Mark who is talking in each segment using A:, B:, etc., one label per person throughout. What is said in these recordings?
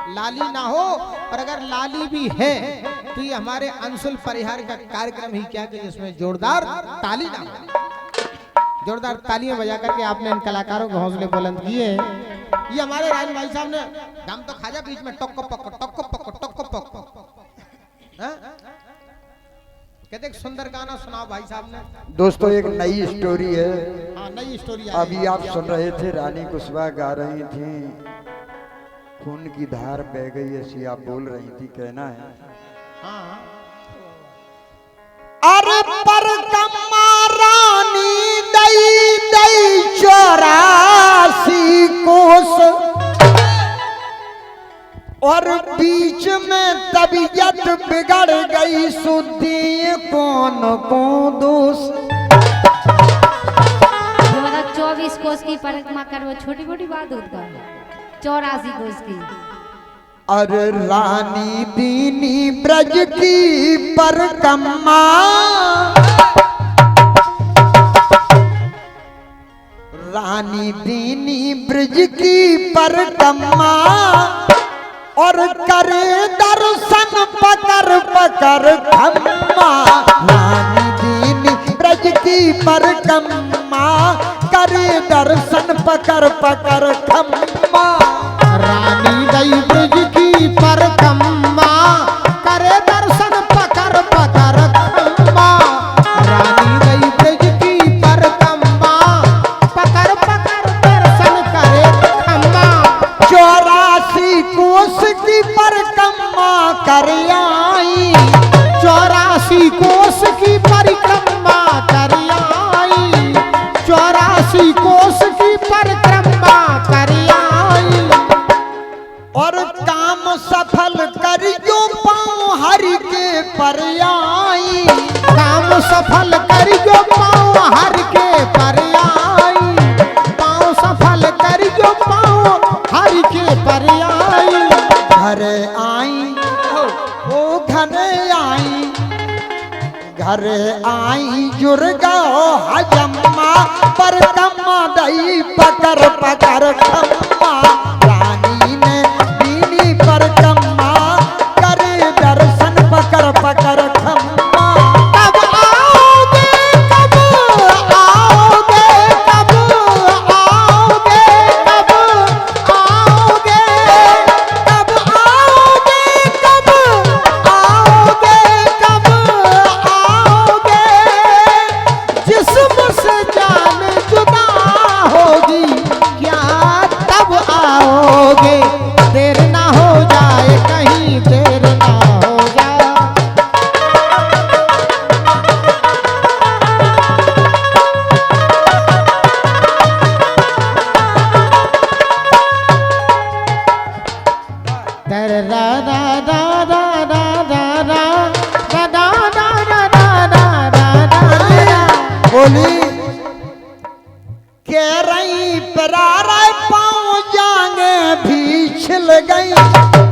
A: लाली ना हो, और अगर लाली भी है तो ये हमारे अंशुल परिहार का कार्यक्रम ही क्या कि जिसमें जोरदार ताली ना हो। जोरदार तालियां बजा करके आपने इन कलाकारों के हौसले बुलंद किए। ये हमारे राज भाई साहब ने हम तो खाजा बीच में टक्को पक्को टक्को पक्को टक्को पक्को कहते सुंदर गाना सुनाओ भाई साहब ने।
B: दोस्तों एक नई स्टोरी है।
A: हाँ, नई स्टोरी।
B: अभी आप सुन रहे थे रानी कुशवाहा गा रही थी, खून की धार बह गई ऐसी आप बोल रही थी, कहना है
A: हाँ।
B: अरे पर कम्मा रानी दई दई 84 कोस, और बीच में तबीयत बिगड़ गई, सुधी कौन को दोष।
C: 24 कोस की परिक्रमा कर वो छोटी मोटी बात होता है, 84 कोस की।
B: अरे रानी दीनी ब्रज की परिक्रमा, रानी दीनी ब्रज की परिक्रमा, और करे दर्शन पकड़ पकड़ खम्मा। रानी दीनी ब्रज की परिक्रमा, करे दर्शन पकड़ पकड़ खम्मा।
A: रानी दई ब्रज की परिक्रमा, करे दर्शन पकड़ पकड़ खम्मा। रानी दई ब्रज की परिक्रमा, पकड़ पकड़ दर्शन करे खम्मा।
B: 84 कोस की परिक्रमा कर आई,
A: 84 कोस की परिक्रमा कर आई, 84 कोस की परिक्रमा कर आई।
B: और काम सफल करियो पाँव हरि के पर आई।
A: काम सफल करियो पाँव हरि के पर आई, पाँव सफल करियो पाँव हरि के पर आई।
B: घर आई ओ घर आई, घर आई जुर्गा हजम्मा, पर कम्मा दई पकड़ पकड़ खम्मा। रानी ने दीनी परिक्रमा, करे दर्शन पकड़ पकड़ खम्मा।
A: कब आओगे, कब आओगे, कब आओगे, कब आओगे, कब आओगे, कब आओगे, कब आओगे। जिस्म से जान जुदा होगी क्या तब आओगे। देर ना हो जाए कहीं, देर ना हो जाए।
B: बोली कह रही परारा पाँव जांगे भी छिल गई,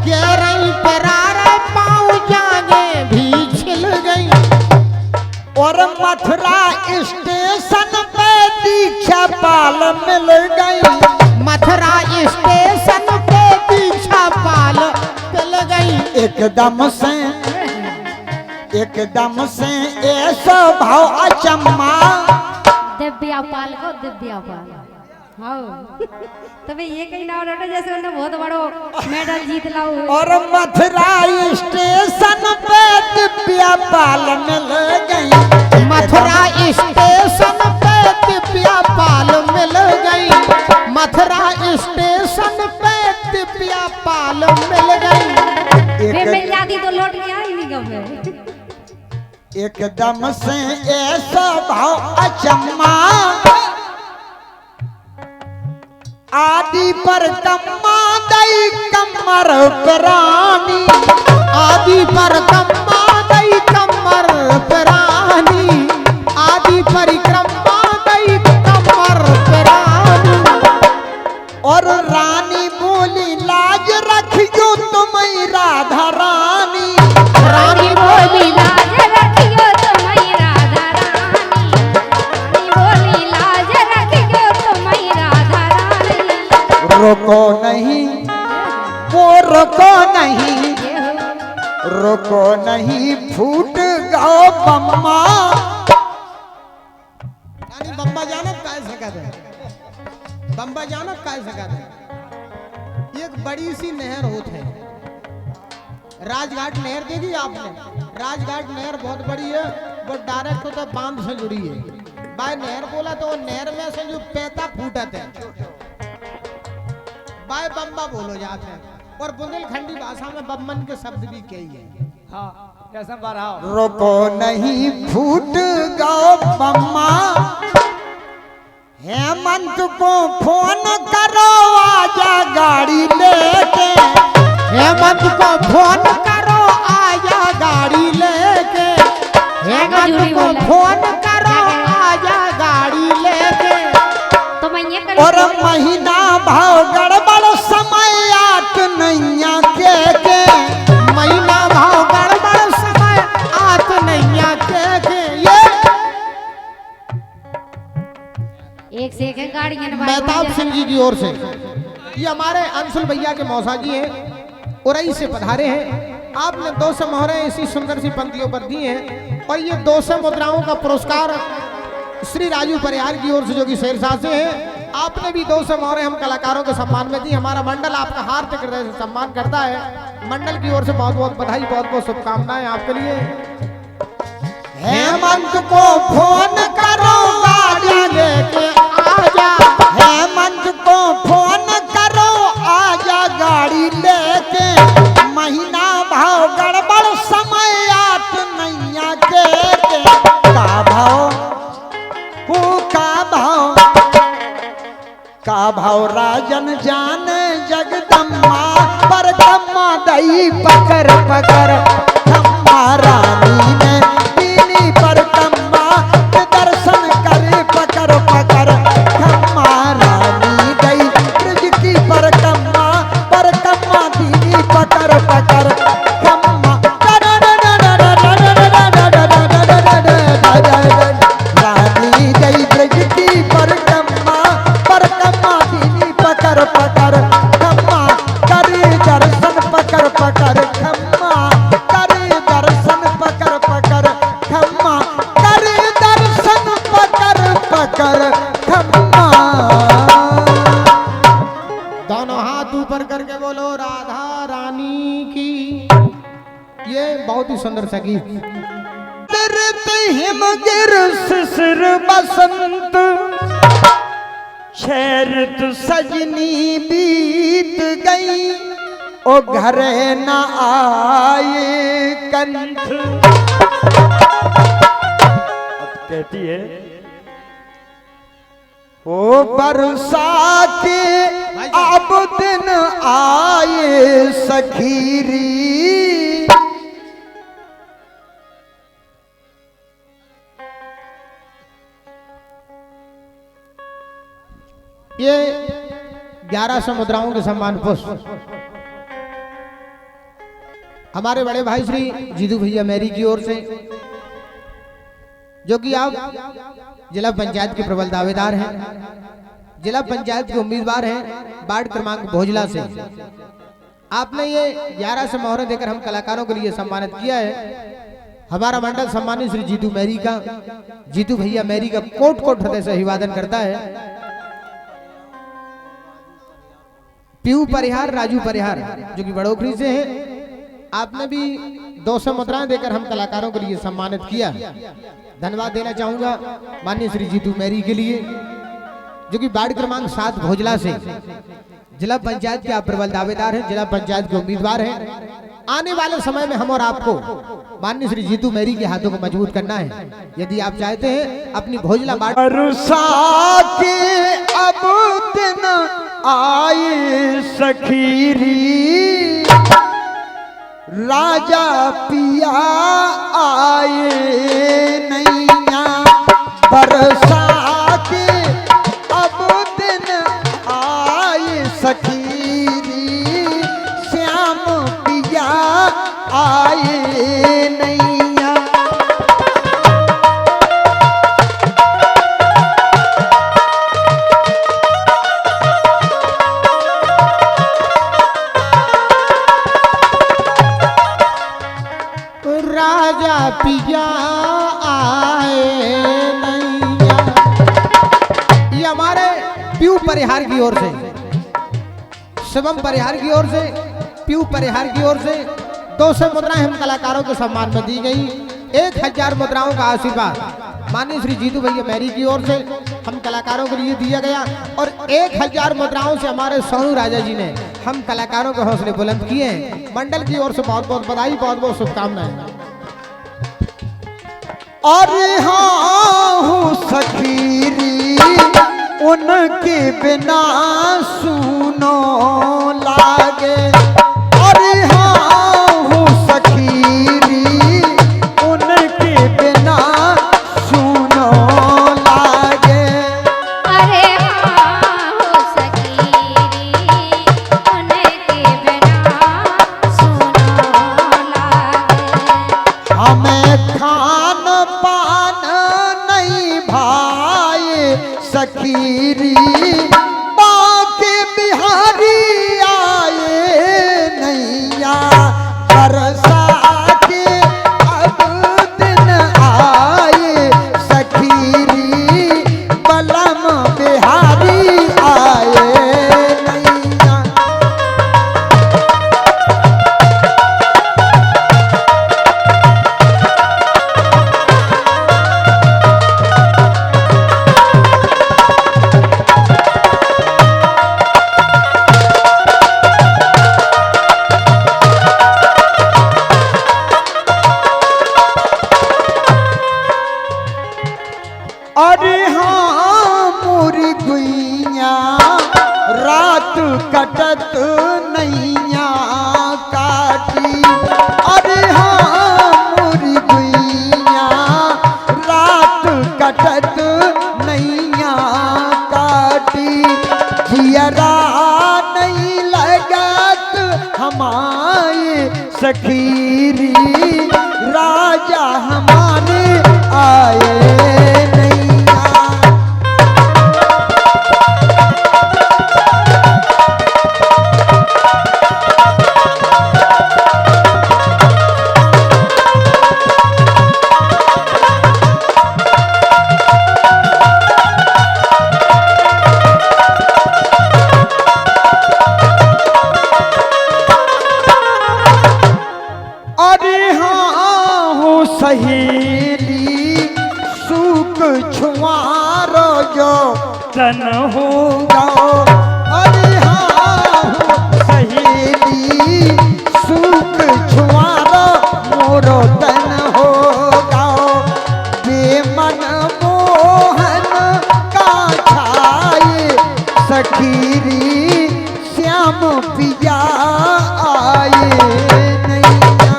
A: कह रही परारा पाँव जागे भी छिल गई।
B: और मथुरा स्टेशन पे दीक्षा पाल मिल गई।
A: मथुरा स्टेशन पे दीक्षा पाल मिल गई।
B: एकदम से ऐसा भाव अचम्मा।
C: दिव्या पाल को दिव्या पाल, हाँ तबे ये कहीं ना उठा जैसे उन्हें बहुत बड़ो मेडल जीत लाओ।
B: और मथुरा स्टेशन पे दिव्या पाल मिल गई।
A: मथुरा स्टेशन पे दिव्या पाल मिल गई। मथुरा स्टेशन पे दिव्या पाल मिल गई।
C: वे मिल जाती तो लौट के आई नहीं कभी।
B: एकदम से ऐसा भाव अचम्मा, आदि पर कम्मा दई कमर प्राणी।
A: आदि पर कम्मा दई कमर प्राणी, आदि परिक्रमा दई कमर प्राणी।
B: और रानी बोली लाज रखियो तुम राधा रानी।
A: रानी बोली
C: लाज रखियो तुम राधा रानी, रानी बोली लाज रखियो तुम राधा रानी।
B: रोको नहीं वो रुको नहीं,
C: ये हो
B: रुको नहीं, फूट गो बम्मा।
A: यानी बम्बा जानब काय सकत है, बम्बा जानब काय सकत है। एक बड़ी सी नहर होत है, राजघाट नहर देखी आपने? राजघाट नहर बहुत बड़ी है, वो डायरेक्ट होता बांध से जुड़ी है। बाय नहर बोला तो वो नहर में से जो पैता फूटत है, बाय बम्बा बोलो जाते हैं। और बुंदेलखंडी भाषा में बम्बन के शब्द भी कई है।
D: हाँ कैसा बारहा
B: रुको नहीं, फूट गो बम्मा। हेमंत को फोन करो, आजा गाड़ी लेके।
A: हेमंत को फोन करो, आजा गाड़ी लेके। हेमंत को फोन करो, आजा गाड़ी लेके।
C: तो मैं ये कर
B: और महीना भाव गड़बड़, समय आत नैया के।
A: महीना भाव गड़बड़, समय आत नैया के। ये
C: एक से एक गाड़ी
A: मेहताब सिंह जी की ओर से, ये हमारे अंशुल भैया के मौसा जी हैं, उरई से पधारे हैं। आपने 200 मोहरें ऐसी सुंदर सी पंक्तियों पर दी हैं। और ये 200 मुद्राओं का पुरस्कार श्री राजू परिहार की ओर से, जो कि शेरशाह से हैं। आपने भी 200 मोहरें हम कलाकारों के सम्मान में दी। हमारा मंडल आपका हार्दिक हृदय से सम्मान करता है। मंडल की ओर से बहुत बहुत बधाई, बहुत बहुत शुभकामनाएं आपके लिए।
B: हेमंत को फोन करो, गाड़ी लेके आजा। हेमंत को फोन करो, आजा गाड़ी लेके। महीना भाव गड़बड़, समय आत नैया के। का भाव, का भाव राजन जाने जगदम्मा। पर कम्मा दई पकड़ पकड़, कम्मा रानी ने दीनी पर कम्मा। दर्शन करे पकड़ पकड़, कम्मा रानी गई ब्रज की पर कम्मा। पर कम्मा दीनी पकड़ पकड़, कम्मा रानी गई ब्रज की पर कम्मा। पर कम्मा दीनी पकड़ पकड़, कम्मा करे दर्शन पकड़ पकड़। खम्मा करे दर्शन पकड़ पकड़, खम्मा करे दर्शन पकड़ पकड़। खम्मा
A: दोनों हाथ ऊपर करके बोलो राधा रानी की। ये बहुत ही सुंदर सा गीत।
B: हिमगिर शिशिर बसंत, शरत सजनी बीत गई। ओ घरे न आए कंठ। अब कहती है, ओ बरसा के अब दिन आए सखीरी।
A: ये 1100 मुद्राओं के सम्मान पुष्प हमारे बड़े भाई श्री जीतू भैया मेरी की ओर से, जो कि आप जिला पंचायत के प्रबल दावेदार हैं, जिला पंचायत के उम्मीदवार हैं वार्ड क्रमांक भोजला से। आपने ये 1100 मोहरें देकर हम कलाकारों के लिए सम्मानित किया है। हमारा मंडल सम्मानित श्री जीतू मेरी का, जीतू भैया मेरी का कोट कोट हृदय से अभिवादन करता है। पीयू परिहार, राजू परिहार, जो कि बड़ोखरी से हैं, आपने भी 200 मुद्राएं देकर हम कलाकारों के लिए सम्मानित किया। धन्यवाद देना चाहूंगा माननीय श्री जीतू मेरी के लिए, जो कि वार्ड क्रमांक 7 भोजला से जिला पंचायत के आप प्रबल दावेदार हैं, जिला पंचायत के उम्मीदवार हैं। आने वाले समय में हम और आपको माननीय श्री जीतू मेरी के हाथों को मजबूत करना है। यदि आप चाहते हैं अपनी भोजला वार्ड
B: के अब दिन आए सखीरी। राजा पिया आए नैया बरसा के अब दिन आए सखीरी। श्याम पिया आए नैया।
A: राजा पिया आए नैया। ये हमारे पीयू परिहार की ओर से, शिवम परिहार की ओर से, पीयू परिहार की ओर से 200 मुद्राएं हम कलाकारों के सम्मान में दी गई। 1000 मुद्राओं का आशीर्वाद माननीय श्री जीतू भैया मैरी की ओर से हम कलाकारों के लिए दिया गया। और 1000 मुद्राओं से हमारे सोनू राजा जी ने हम कलाकारों के हौसले बुलंद किए हैं। मंडल की ओर से बहुत बहुत बधाई, बहुत बहुत शुभकामनाएं।
B: अरे हाँ हूँ सखीरी उनके बिना सुनो लागे। अरे हाँ हूँ सखीरी उनके बिना सुनो लागे।
C: अरे हाँ हो सकीरी उनके बिना सुनो लागे।
B: हमें खान पान नहीं भाई सखीरी बाके बिहारी आए नैया। बरसा के अब दिन आए सखीरी बलम बिहारी आए नैया। अरे हाँ मोरी गुइया रात कटत नैया काटी। अरे हाँ मोरी गुइया रात कटत नैया काटी। जियरा नहीं लगत हमारे सखीरी राजा हमारे आए नैया। अरे हाँ हो सहेली सुख छुआरो जो तन हो जाओ। अरे हाँ हो सहेली सुख छुआरो मोरो तन हो जाओ। बेमन मोहन का छाए सखीरी श्याम पिया आए नैया।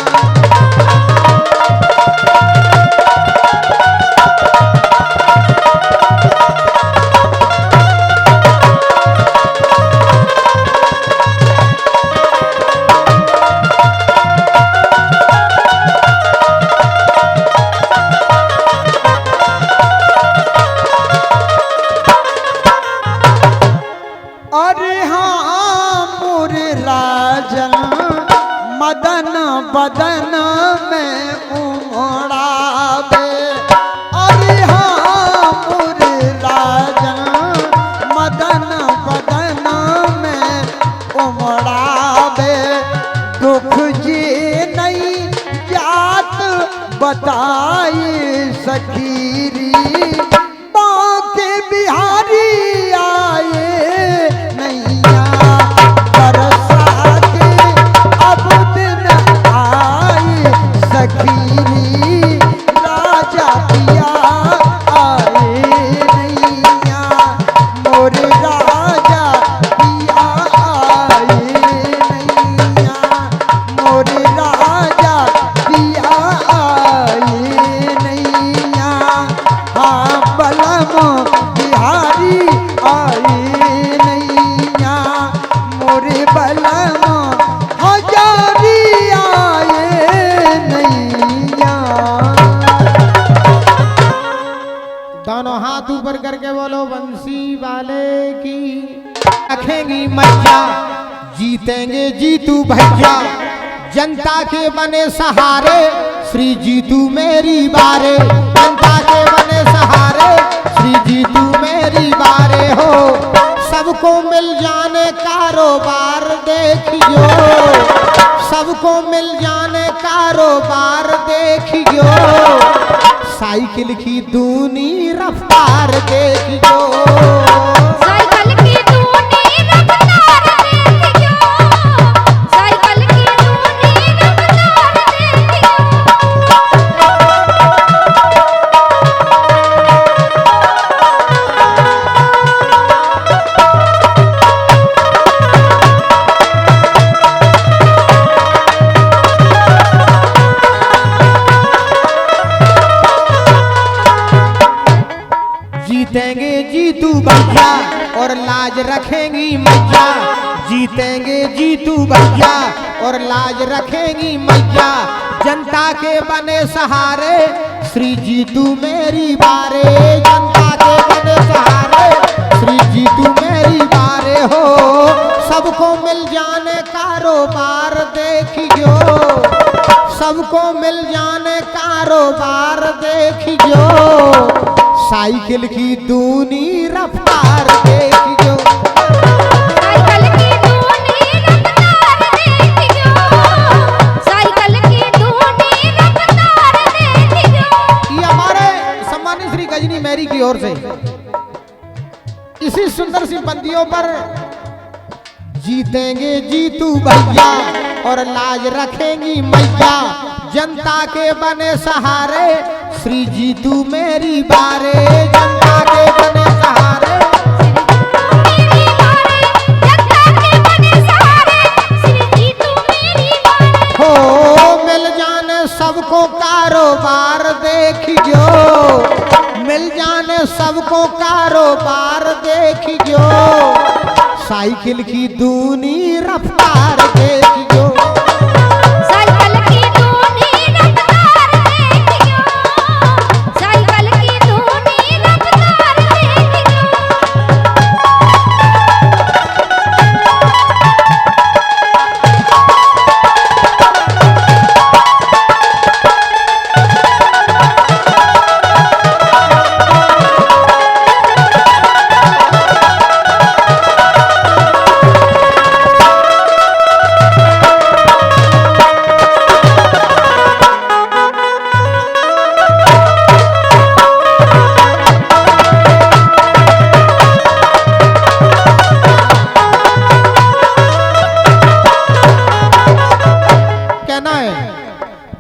B: अरे हाँ मोरे राजन मदन बदन में उमड़ावे। अरे हाँ मोरे राजन मदन बदन में उमड़ावे। दुख जी नहीं जात बताई सखीरी बाके बिहारी आए नैया। बरसा के अब दिन आए सखीरी राजा पिया आए नैया। मोरे राजा पिया आए नैया। मोरे राजा पिया आए नैया। हाँ बलम बिहारी आए नैया। मोरे बलम हजारी आए नैया।
A: दोनों हाथ ऊपर करके बोलो बंसी वाले की। रखेंगी मैया जीतेंगे जीतू भैया, जनता के बने सहारे श्री जीतू मेरी बारे, जनता के बने सहारे श्री जीतू मेरी बारे हो। सबको मिल जाने कारोबार देखियो, सबको मिल जाने कारोबार देखियो, साइकिल की दूनी रफ्तार देखियो,
C: साइकिल की दूनी रफ्तार देखियो, साइकिल की दूनी रफ्तार देखियो।
A: जीतेंगे जीतू भैया और लाज रखेंगी मैया, जीतेंगे जीतू भैया और लाज रखेंगी मैया, जनता के बने सहारे श्री जीतू मेरी बारे, जनता के बने सहारे श्री जीतू मेरी बारे हो। सबको मिल जाने कारोबार देखियो, सबको मिल जाने कारोबार देखियो, साइकिल की दूनी रफ्तार देखियो,
C: साइकिल की दूनी रफ्तार देखियो, साइकिल की दूनी रफ्तार देखियो।
A: ये हमारे सम्मानित श्री गजनी मैरी की ओर से इसी सुंदर सी पंक्तियों पर जीतेंगे जीतू भैया और लाज रखेंगी मैया, जनता के बने सहारे श्री जीतू मेरी बारे, जनता के बने सहारे
C: मेरी बारे, जनता के बने सहारे श्री जीतू मेरी बारे
A: हो। मिल जाने सबको कारोबार देखियो, मिल जाने सबको कारोबार देखियो, साइकिल की दूनी रफ्तार देखियो,
C: साइकिल की दूनी रफ्तार देखियो, साइकिल की दूनी रफ्तार देखियो।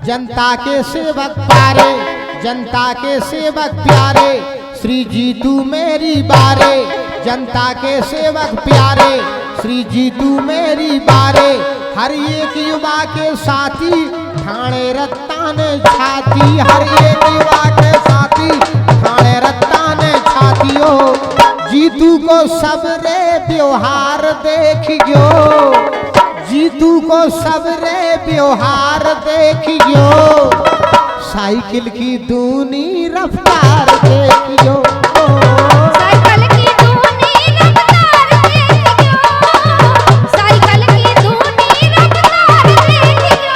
A: जनता के सेवक प्यारे, जनता के सेवक प्यारे श्री जीतू मेरी बारे, जनता के सेवक प्यारे श्री जीतू मेरी बारे, हर एक युवा के साथी ठाणे रत्तान छाती, हर एक युवा के साथी ठाणे रत्तान छातियो, जीतू को सबरे व्यवहार देखियो, जीतू को सबरे व्यवहार देखियो, साइकिल की दूनी रफ्तार देखियो,
C: साइकिल की दूनी रफ्तार देखियो, साइकिल की दूनी रफ्तार देखियो।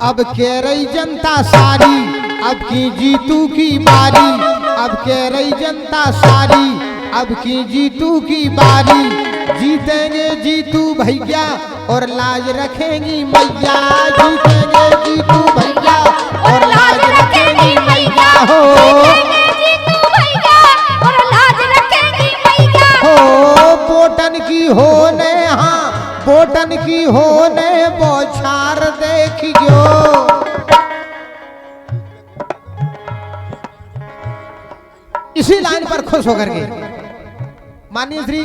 A: अब कह रही जनता सारी अब की जीतू की बारी, अब कह रही जनता सारी अब की जीतू की बारी, जीतेंगे जीतू भैया और लाज रखेंगी मैया, जीतेंगे जीतू भैया और लाज रखेंगी मैया हो,
C: जीतू भैया और लाज रखेंगी मैया
A: हो। बोटन की होने हाँ बोटन की होने बौछार देखियो, इसी लाइन पर खुश होकर के माननीय श्री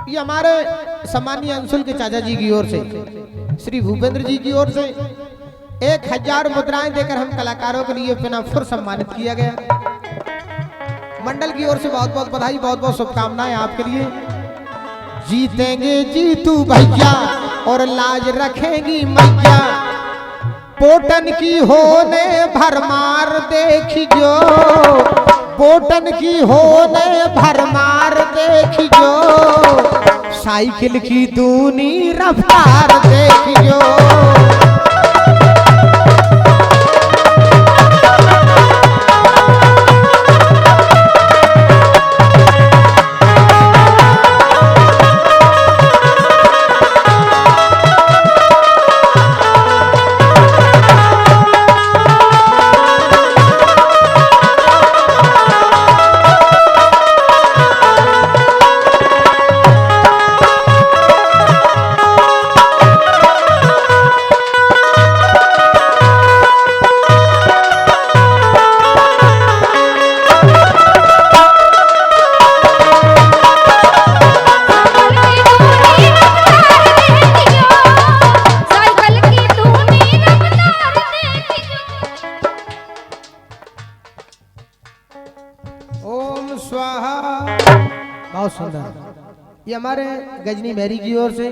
A: ये हमारे सम्मानीय अंशुल के चाचा जी की ओर से श्री भूपेंद्र जी की ओर से 1000 मुद्राएं देकर हम कलाकारों के लिए बिना फुर सम्मानित किया गया। मंडल की ओर से बहुत बहुत बधाई, बहुत बहुत शुभकामनाएं आपके लिए। जीतेंगे जीतू भैया और लाज रखेंगी मैया, पोटन की होने भरमार देखी जो, पोटन की होने भरमार देखी जो, साइकिल की दूनी रफ्तार देखी जो। ओम स्वाहा। बहुत सुंदर। ये हमारे गजनी मैरी की ओर से